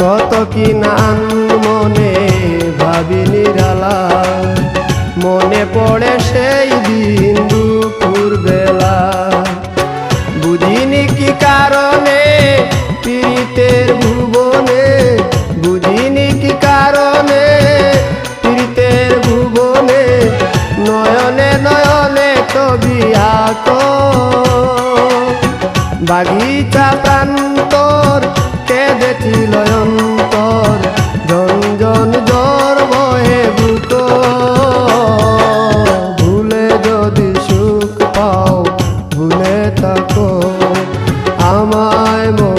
কত কি নাম মনে ভাবি নিরালা, মনে পড়ে সেই দিন দুপুর বেলা। বুঝিনি কি কারণে পীড়িতের ভুবনে, বুঝিনি কি কারণে পীড়িতের ভুবনে, নয়নে নয়নে ছবি আঁকো। বাগিচা প্রান্তর কেঁদেছিল অন্তর, ঝনঝন জ্বর বহে বুক। ভুলে যদি সুখ পাও ভুলে থাকো আমায়।